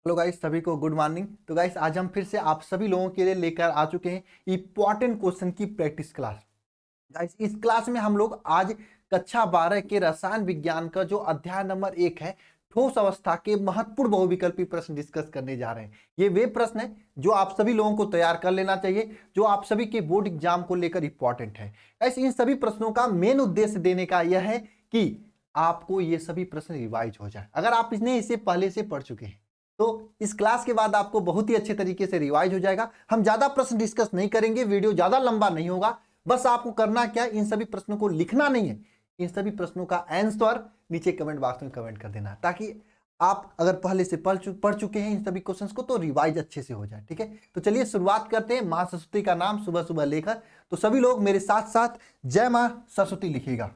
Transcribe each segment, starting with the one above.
Hello guys, सभी को good morning. तो गाइस, आज हम फिर से आप सभी लोगों के लिए लेकर आ चुके हैं इंपॉर्टेंट क्वेश्चन की प्रैक्टिस क्लास। गाइस, इस क्लास में हम लोग आज कक्षा 12 के रसायन विज्ञान का जो अध्याय नंबर 1 है, ठोस अवस्था के महत्वपूर्ण बहुविकल्पी प्रश्न डिस्कस करने जा रहे हैं। ये वे प्रश्न है जो आप सभी लोगों को तैयार कर लेना चाहिए, जो आप सभी के बोर्ड एग्जाम को लेकर इंपॉर्टेंट है। गाइस, इन सभी प्रश्नों का मेन उद्देश्य देने का यह है कि आपको ये सभी प्रश्न रिवाइज हो जाए। अगर आप इसे पहले से पढ़ चुके हैं तो इस क्लास के बाद आपको बहुत ही अच्छे तरीके से रिवाइज हो जाएगा। हम ज्यादा प्रश्न डिस्कस नहीं करेंगे, वीडियो ज्यादा लंबा नहीं होगा। बस आपको करना क्या है, इन सभी प्रश्नों को लिखना नहीं है, इन सभी प्रश्नों का आंसर नीचे कमेंट बॉक्स में कमेंट कर देना, ताकि आप अगर पहले से पढ़ चुके हैं इन सभी क्वेश्चंस को तो रिवाइज अच्छे से हो जाए। ठीक है, तो चलिए शुरुआत करते हैं। माँ सरस्वती का नाम सुबह सुबह लेकर, तो सभी लोग मेरे साथ साथ जय माँ सरस्वती लिखिएगा।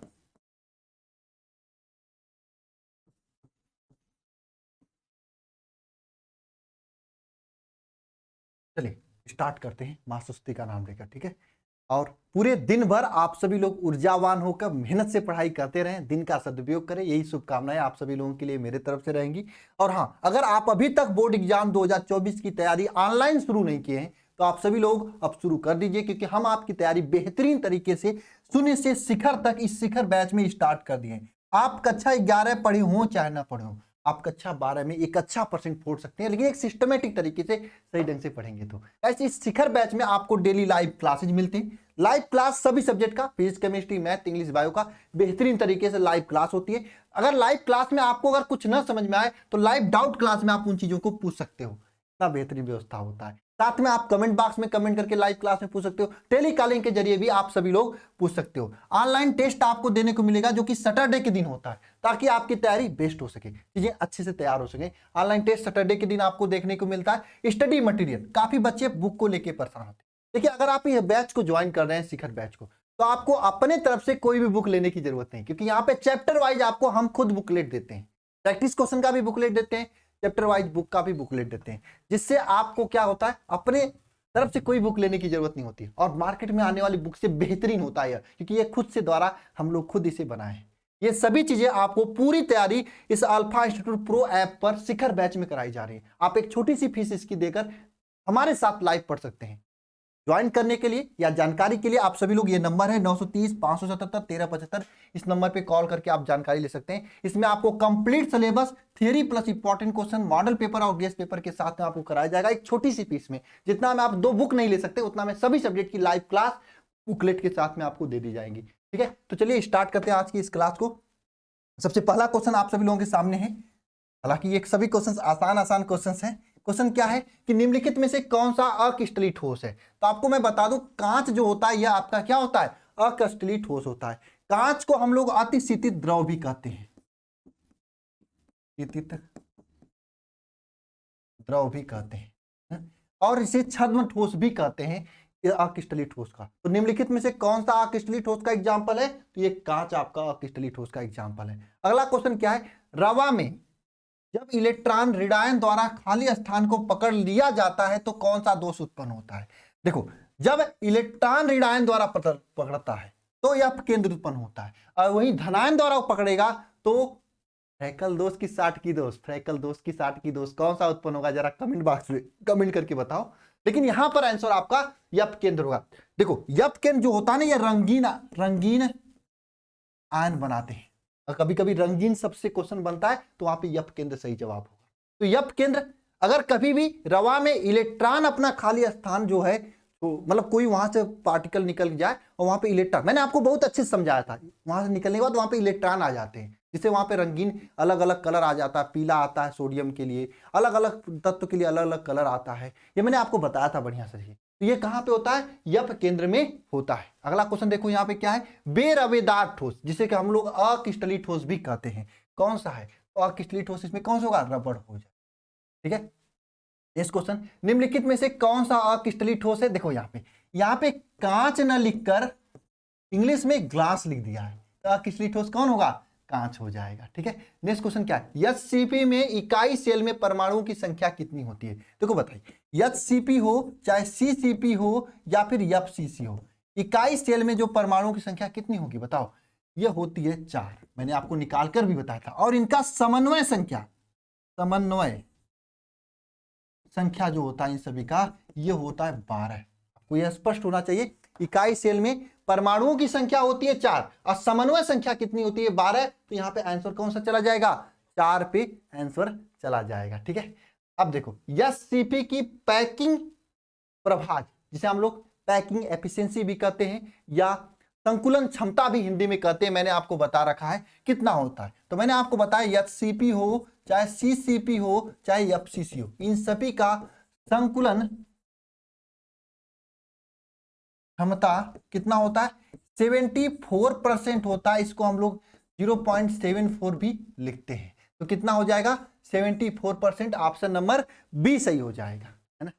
चलिए स्टार्ट करते हैं माँ सरस्वती का नाम लेकर। ठीक है, और पूरे दिन भर आप सभी लोग ऊर्जावान होकर मेहनत से पढ़ाई करते रहें, दिन का सदुपयोग करें, यही शुभकामनाएं आप सभी लोगों के लिए मेरे तरफ से रहेंगी। और हाँ, अगर आप अभी तक बोर्ड एग्जाम 2024 की तैयारी ऑनलाइन शुरू नहीं किए हैं तो आप सभी लोग अब शुरू कर दीजिए, क्योंकि हम आपकी तैयारी बेहतरीन तरीके से शून्य से शिखर तक इस शिखर बैच में स्टार्ट कर दिए हैं। आप कक्षा 11 पढ़े हो चाहे ना पढ़े हो, आप कक्षा 12 में एक अच्छा परसेंट फोड़ सकते हैं, लेकिन एक सिस्टमेटिक तरीके से सही ढंग से पढ़ेंगे तो। ऐसे इस शिखर बैच में आपको डेली लाइव क्लासेज मिलती हैं। लाइव क्लास सभी सब्जेक्ट का, physics, chemistry, math, English, bio का बेहतरीन तरीके से लाइव क्लास होती है। अगर लाइव क्लास में आपको अगर कुछ ना समझ में आए तो लाइव डाउट क्लास में आप उन चीजों को पूछ सकते हो। इतना बेहतरीन व्यवस्था होता है। साथ में आप कमेंट बॉक्स में कमेंट करके लाइव क्लास में पूछ सकते हो। टेली कॉलिंग के जरिए भी आप सभी लोग पूछ सकते हो। ऑनलाइन टेस्ट आपको देने को मिलेगा जो कि सैटरडे के दिन होता है, ताकि आपकी तैयारी बेस्ट हो सके, चीजें अच्छे से तैयार हो सके। ऑनलाइन टेस्ट सैटरडे के दिन आपको देखने को मिलता है। स्टडी मटेरियल, काफी बच्चे बुक को लेकर परेशान होते हैं। देखिए, अगर आप ये बैच को ज्वाइन कर रहे हैं, शिखर बैच को, तो आपको अपने तरफ से कोई भी बुक लेने की जरूरत नहीं, क्योंकि यहाँ पे चैप्टर वाइज आपको हम खुद बुकलेट देते हैं। प्रैक्टिस क्वेश्चन का भी बुकलेट देते हैं, चैप्टर वाइज बुक का भी बुकलेट देते हैं, जिससे आपको क्या होता है, अपने तरफ से कोई बुक लेने की जरूरत नहीं होती। और मार्केट में आने वाली बुक से बेहतरीन होता है, क्योंकि ये खुद से द्वारा हम लोग खुद इसे बनाए हैं। ये सभी चीजें आपको पूरी तैयारी इस अल्फा इंस्टीट्यूट प्रो ऐप पर शिखर बैच में कराई जा रही है। आप एक छोटी सी फीस इसकी देकर हमारे साथ लाइव पढ़ सकते हैं। ज्वाइन करने के लिए या जानकारी के लिए आप सभी लोग, ये नंबर है 930 577 1375, इस नंबर पे कॉल करके आप जानकारी ले सकते हैं। इसमें आपको complete syllabus, theory plus important question, model paper और गेस्ट पेपर के साथ में आपको कराया जाएगा एक छोटी सी फीस में। जितना में आप 2 बुक नहीं ले सकते, उतना में सभी सब्जेक्ट की लाइव क्लास बुकलेट के साथ में आपको दे दी जाएगी। ठीक है, तो चलिए स्टार्ट करते हैं आज की इस क्लास को। सबसे पहला क्वेश्चन आप सभी लोगों के सामने है। हालांकि ये सभी क्वेश्चन आसान आसान क्वेश्चन हैं। क्वेश्चन क्या है कि निम्नलिखित में से कौन सा अक्रिस्टलीय ठोस है। तो आपको मैं बता दूं, कांच जो होता है यह आपका क्या होता है, अक्रिस्टलीय ठोस होता है। कांच को हम लोग अतिशीतित द्रव भी कहते हैं, शीतित द्रव भी कहते हैं, और इसे छद्म ठोस भी कहते हैं अक्रिस्टलीय ठोस का। तो निम्नलिखित में से कौन सा अक्रिस्टलीय ठोस का एग्जाम्पल है, तो ये कांच आपका अक्रिस्टलीय ठोस का एग्जाम्पल है। अगला क्वेश्चन क्या है, रवा में जब इलेक्ट्रॉन ऋणायन द्वारा खाली स्थान को पकड़ लिया जाता है तो कौन सा दोष उत्पन्न होता है। देखो, जब इलेक्ट्रॉन ऋणायन द्वारा पकड़ता है तो यह केंद्र उत्पन्न होता है, और वही धनायन द्वारा पकड़ेगा तो फ्रैकल दोष की 60 की दोष, फ्रैकल दोष की 60 की दोष कौन सा उत्पन्न होगा, जरा कमेंट बॉक्स में कमेंट करके बताओ। लेकिन यहां पर आंसर आपका यप केंद्र होगा। देखो, यप केंद्र जो होता है ना, ये रंगीन आयन बनाते हैं, और कभी कभी रंगीन सबसे क्वेश्चन बनता है, तो वहां पे यप केंद्र सही जवाब होगा। तो यप केंद्र, अगर कभी भी रवा में इलेक्ट्रॉन अपना खाली स्थान जो है, तो मतलब कोई वहां से पार्टिकल निकल जाए और वहां पे इलेक्ट्रॉन, मैंने आपको बहुत अच्छे से समझाया था, वहां से निकलने के बाद वहां पे इलेक्ट्रॉन आ जाते हैं, जिससे वहां पे रंगीन अलग अलग कलर आ जाता है। पीला आता है सोडियम के लिए, अलग अलग तत्व के लिए अलग अलग कलर आता है, ये मैंने आपको बताया था बढ़िया से। तो ये कहां पे होता है, यप केंद्र में होता है। अगला क्वेश्चन देखो, यहाँ पे क्या है, बेरवेदार ठोस, जिसे कि हम लोग अक्रिस्टलीय ठोस भी कहते हैं, कौन सा है, अक्रिस्टलीय ठोस इसमें कौन सा होगा, रबड़ हो जाए। ठीक है, इस क्वेश्चन, निम्नलिखित में से कौन सा अक्रिस्टलीय ठोस है। देखो यहाँ पे कांच न लिखकर इंग्लिश में ग्लास लिख दिया है, तो अक्रिस्टलीय ठोस कौन होगा, कांच हो जाएगा। ठीक है, नेक्स्ट क्वेश्चन क्या है, एचसीपी में इकाई सेल में परमाणुओं की संख्या कितनी होती है। देखो बताइए, एचसीपी हो चाहे सीसीपी हो या फिर एफसीसी हो, इकाई सेल में जो परमाणुओं की संख्या कितनी होगी बताओ। ये होती है 4, मैंने आपको निकाल कर भी बताया था। और इनका समन्वय संख्या, समन्वय संख्या जो होता है इन सभी का ये होता है 12। आपको यह स्पष्ट होना चाहिए। इकाई सेल में परमाणुओं की संख्या होती है 4 और समन्वय संख्या कितनी होती है 12। तो यहाँ पे आंसर कौन सा चला जाएगा, 4 पे आंसर चला जाएगा। ठीक है, अब देखो एससीपी की पैकिंग प्रभाज, जिसे हम लोग पैकिंग एफिशिएंसी भी कहते हैं या संकुलन क्षमता भी हिंदी में कहते हैं, मैंने आपको बता रखा है कितना होता है। तो मैंने आपको बताया एचसीपी हो चाहे सीसीपी हो चाहे एफसीसी हो, इन सभी का संकुलन क्षमता कितना होता है, 74% होता है। इसको हम लोग 0.74 भी लिखते हैं। तो कितना हो जाएगा 74%। ऑप्शन नंबर बी सही हो जाएगा, है ना।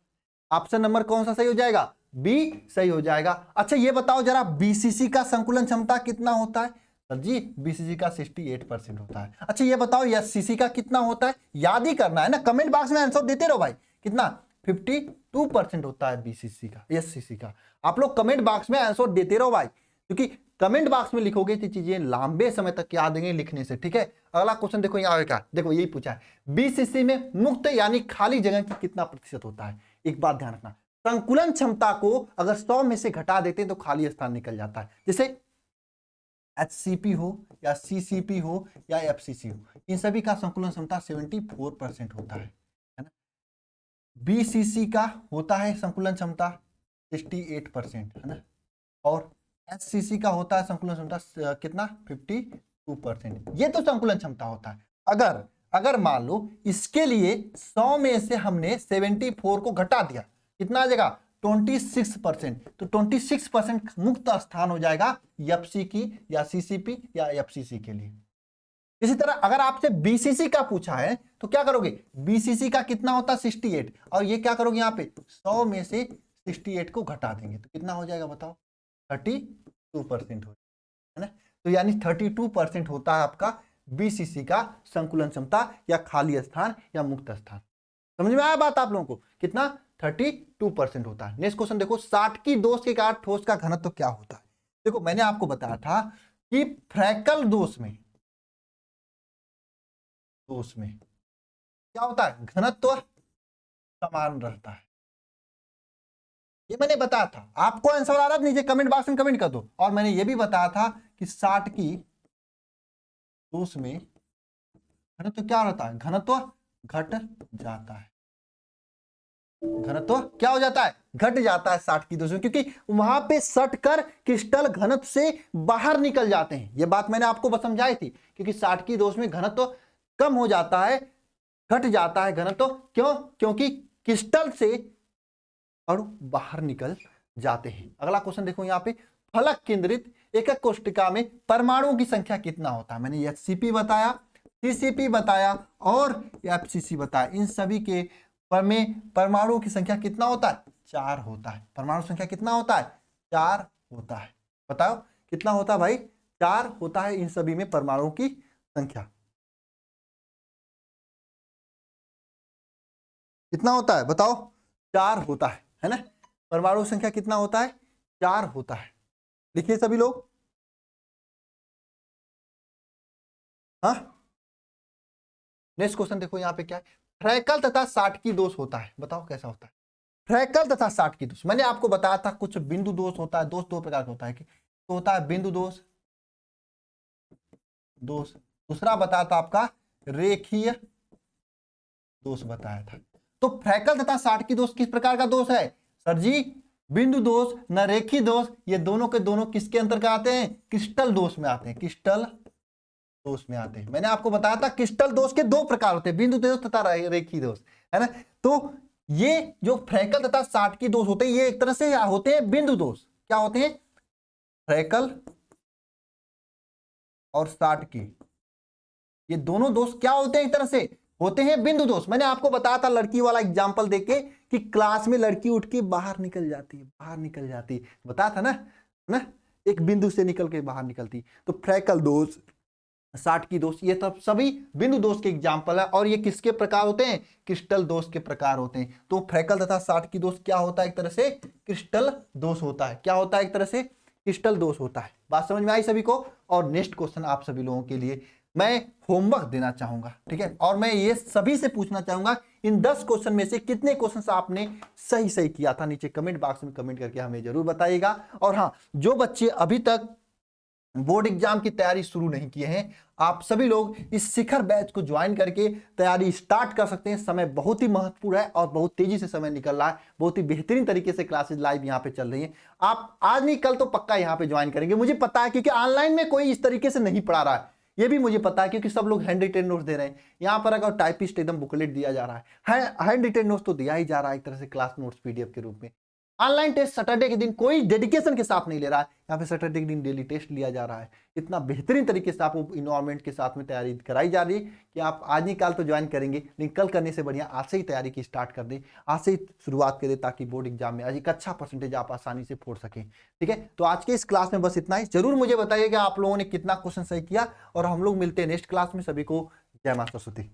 ऑप्शन नंबर कौन सा सही हो जाएगा, बी सही हो जाएगा। अच्छा ये बताओ जरा बीसीसी का संकुलन क्षमता कितना होता है, सर जी बीसीसी का 68% होता है। अच्छा ये बताओ एससीसी का कितना होता है, याद ही करना है ना, कमेंट बॉक्स में आंसर देते रहो भाई। कितना 52% होता है बीसीसी का, एससीसी का। आप लोग कमेंट बॉक्स में आंसर देते रहो भाई, क्योंकि कमेंट बॉक्स में लिखोगे तो चीजें लंबे समय तक याद देंगे लिखने से। ठीक है, अगला क्वेश्चन देखो यहाँ का, देखो यही पूछा है बीसीसी में मुक्त यानी खाली जगह की कितना प्रतिशत होता है। एक बात ध्यान रखना, संकुलन क्षमता को अगर 100 में से घटा देते हैं तो खाली स्थान निकल जाता है। जैसे एचसीपी हो या सीसीपी हो या एफसीसी हो, इन सभी का संकुलन क्षमता 74% होता है ना। बीसीसी का होता है संकुलन क्षमता 68%, है ना। और एचसीसी का होता है संकुलन क्षमता कितना 52%। ये तो संकुलन क्षमता होता है। अगर मान लो इसके लिए 100 में से हमने 74 को घटा दिया, कितना आ जाएगा 26%। तो 26% मुक्त स्थान हो जाएगा एफसी की या सीसीपी या एफसीसी के लिए। इसी तरह अगर आपसे बीसीसी का पूछा है तो क्या करोगे, बीसीसी का कितना होता है 68, और ये क्या करोगे यहाँ पे 100 में से 68 को घटा देंगे तो कितना हो जाएगा बताओ 32% हो, है ना। तो यानी 32% होता है आपका बीसीसी का संकुलन क्षमता या खाली स्थान या मुक्त स्थान। समझ में आया बात आप लोगों को, कितना 32% होता है। नेक्स्ट क्वेश्चन देखो, साटकी दोष के कारण ठोस का घनत्व तो क्या होता है। देखो मैंने आपको बताया था कि फ्रैकल दोष में क्या होता है, घनत्व समान रहता है। ये मैंने बताया था। आपको आंसर आ रहा है नीचे कमेंट बॉक्स में कमेंट कर दो। और मैंने ये भी बताया था कि साटकी दोष में घनत्व क्या रहता है, घनत्व घट जाता है। घनत्व क्या हो जाता है, घट जाता है साटकी दोष में, क्योंकि वहां पे सट कर क्रिस्टल घनत्व से बाहर निकल जाते हैं। ये बात मैंने आपको बस समझाई थी, क्योंकि साटकी दोष में घनत्व कम हो जाता है, घट जाता है घनत्व। क्यों, क्योंकि क्रिस्टल से और बाहर निकल जाते हैं। अगला क्वेश्चन देखो यहाँ पे, फलक केंद्रित एकक कोष्टिका में परमाणुओं की संख्या कितना होता है। मैंने एचसीपी बताया, सीसीपी बताया और एफसीसी बताया। इन सभी के में परमाणुओं की संख्या कितना होता है, 4 होता है। परमाणु संख्या कितना होता है, 4 होता है। बताओ कितना होता है भाई, 4 होता है इन सभी में परमाणुओं की संख्या। कितना होता है बताओ, 4 होता है ना। परमाणु संख्या कितना होता है, 4 होता है। लिखिए सभी लोग। हाँ, नेक्स्ट क्वेश्चन देखो यहाँ पे क्या है, फ्रैकल तथा साटकी दोष होता है। बताओ कैसा होता है फ्रैकल तथा साटकी दोष। मैंने आपको बताया था कुछ बिंदु दोष होता है, दोष 2 प्रकार का होता है। तो होता है बिंदु दोष, दूसरा बताया था आपका रेखीय दोष बताया था। तो फ्रैकल तथा साटकी दोष किस प्रकार का दोष है, सर जी बिंदु दोष न रेखीय दोष, ये दोनों के दोनों किसके अंतर्गत आते हैं, क्रिस्टल दोष में आते हैं, क्रिस्टल दोष में आते हैं। मैंने आपको बताया था क्रिस्टल दोष के 2 प्रकार होते हैं, बिंदु दोष तथा रेखीय दोष, है ना। तो ये जो फ्रैकल तथा साटकी दोष होते हैं ये एक तरह से होते हैं बिंदु दोष। क्या होते हैं, फ्रैकल और साटकी, ये दोनों दोष क्या होते हैं, एक तरह से होते हैं बिंदु दोष। मैंने आपको बताया था लड़की वाला एग्जांपल देके कि क्लास में लड़की उठ के बाहर निकल जाती है, बताया था ना, एक बिंदु से निकल के बाहर निकलती। तो फ्रैकल दोष, साटकी दोष, ये तब सभी बिंदु दोष के एग्जाम्पल है। और ये किसके प्रकार होते हैं, क्रिस्टल दोष के प्रकार होते हैं। तो फ्रैकल तथा साटकी दोष क्या होता है, एक तरह से क्रिस्टल दोष होता है। क्या होता है, एक तरह से क्रिस्टल दोष होता है। बात समझ में आई सभी को। और नेक्स्ट क्वेश्चन आप सभी लोगों के लिए मैं होमवर्क देना चाहूंगा, ठीक है। और मैं ये सभी से पूछना चाहूंगा इन 10 क्वेश्चन में से कितने क्वेश्चन आपने सही सही किया था, नीचे कमेंट बॉक्स में कमेंट करके हमें जरूर बताइएगा। और हाँ, जो बच्चे अभी तक बोर्ड एग्जाम की तैयारी शुरू नहीं किए हैं, आप सभी लोग इस शिखर बैच को ज्वाइन करके तैयारी स्टार्ट कर सकते हैं। समय बहुत ही महत्वपूर्ण है और बहुत तेजी से समय निकल रहा है, बहुत ही बेहतरीन तरीके से क्लासेस लाइव यहाँ पे चल रही हैं। आप आज नहीं कल तो पक्का यहाँ पे ज्वाइन करेंगे, मुझे पता है, क्योंकि ऑनलाइन में कोई इस तरीके से नहीं पढ़ा रहा है, ये भी मुझे पता है, क्योंकि सब लोग हैंड रिटेन नोट्स दे रहे हैं। यहाँ पर अगर टाइपिस्ट एकदम बुकलेट दिया जा रहा है, हैंड रिटेन नोट्स तो दिया ही जा रहा है एक तरह से क्लास नोट्स पीडीएफ के रूप में। ऑनलाइन टेस्ट सैटरडे के दिन कोई डेडिकेशन के साथ नहीं ले रहा है, यहाँ पे सैटरडे के दिन डेली टेस्ट लिया जा रहा है। इतना बेहतरीन तरीके से आपको इन्वायरमेंट के साथ में तैयारी कराई जा रही है कि आप आज नहीं कल तो ज्वाइन करेंगे, लेकिन कल करने से बढ़िया आज से ही तैयारी की स्टार्ट कर दें, आज से ही शुरुआत करें, ताकि बोर्ड एग्जाम में आज एक अच्छा परसेंटेज आप आसानी से फोड़ सकें। ठीक है, तो आज के इस क्लास में बस इतना ही। जरूर मुझे बताइएगा आप लोगों ने कितना क्वेश्चन सही किया, और हम लोग मिलते हैं नेक्स्ट क्लास में। सभी को जय माता सरस्वती।